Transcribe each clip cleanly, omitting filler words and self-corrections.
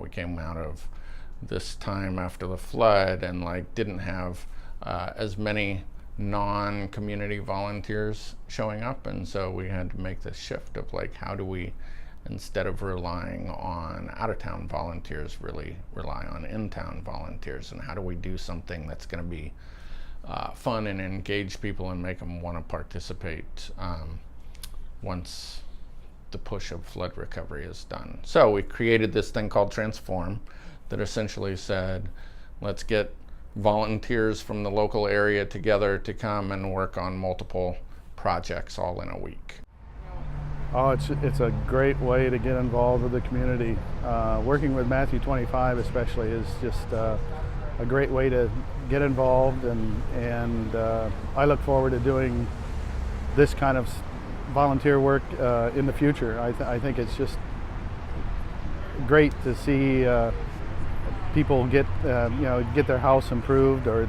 we came out of this time after the flood and like didn't have as many non-community volunteers showing up, and so we had to make this shift of like, how do we, instead of relying on out-of-town volunteers, really rely on in-town volunteers, and how do we do something that's going to be fun and engage people and make them want to participate once the push of flood recovery is done. So we created this thing called Transform that essentially said, let's get volunteers from the local area together to come and work on multiple projects all in a week. Oh, it's a great way to get involved with the community. Working with Matthew 25 especially is just a great way to get involved, and I look forward to doing this kind of volunteer work in the future. I think it's just great to see people get their house improved or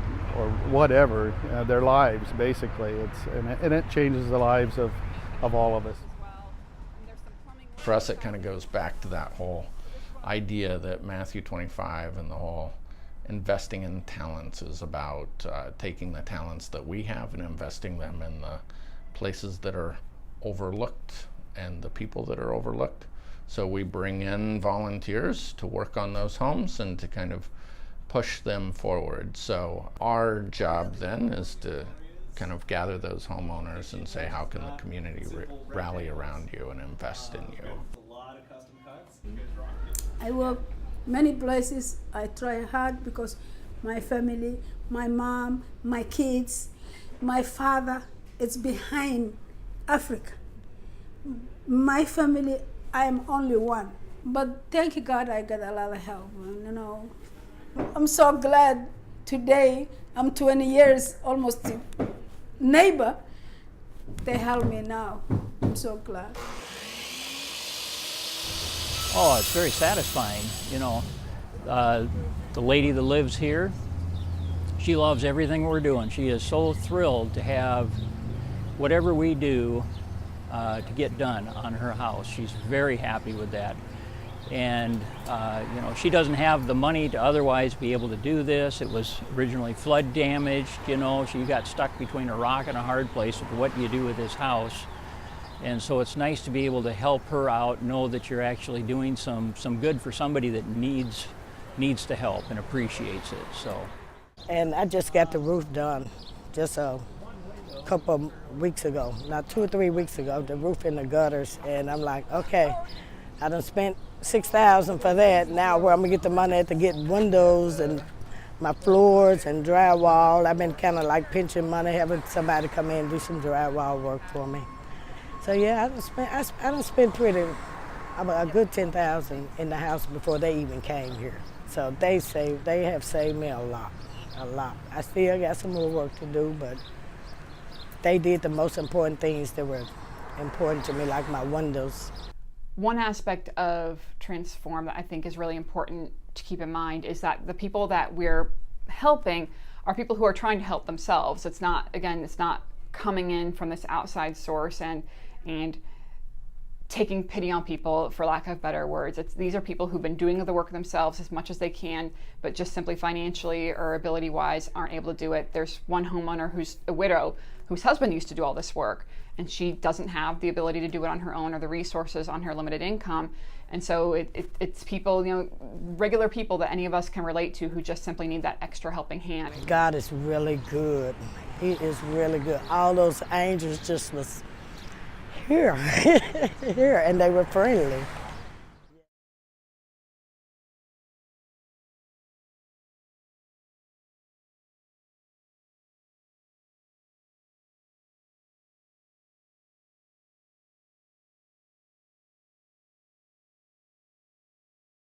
whatever, their lives basically. And it changes the lives of all of us. For us, it kind of goes back to that whole idea that Matthew 25 and the whole investing in talents is about taking the talents that we have and investing them in the places that are overlooked and the people that are overlooked. So we bring in volunteers to work on those homes and to kind of push them forward. So our job then is to kind of gather those homeowners and say, how can the community rally around you and invest in you? I work many places. I try hard because my family, my mom, my kids, my father, it's behind Africa. My family, I am only one. But thank God I got a lot of help. I'm so glad today, I'm 20 years almost neighbor, they help me now. I'm so glad. Oh, it's very satisfying. The lady that lives here, she loves everything we're doing. She is so thrilled to have whatever we do to get done on her house. She's very happy with that. And she doesn't have the money to otherwise be able to do this. It was originally flood damaged, she got stuck between a rock and a hard place with what do you do with this house. And so it's nice to be able to help her out, know that you're actually doing some good for somebody that needs to help and appreciates it. So. And I just got the roof done just a couple of weeks ago, not 2 or 3 weeks ago, the roof in the gutters, and I'm like, okay, I done spent $6,000 for that. Now where I'm gonna get the money to get windows and my floors and drywall. I've been kind of like pinching money, having somebody come in and do some drywall work for me. So yeah, I done spent a good $10,000 in the house before they even came here. So they have saved me a lot. I still got some more work to do, but they did the most important things that were important to me, like my windows. One aspect of Transform that I think is really important to keep in mind is that the people that we're helping are people who are trying to help themselves. It's not coming in from this outside source and taking pity on people, for lack of better words. These are people who've been doing the work themselves as much as they can, but just simply financially or ability-wise aren't able to do it. There's one homeowner who's a widow whose husband used to do all this work, and she doesn't have the ability to do it on her own or the resources on her limited income. And so it's people, regular people that any of us can relate to who just simply need that extra helping hand. God is really good. He is really good. All those angels just was here, here, and they were friendly.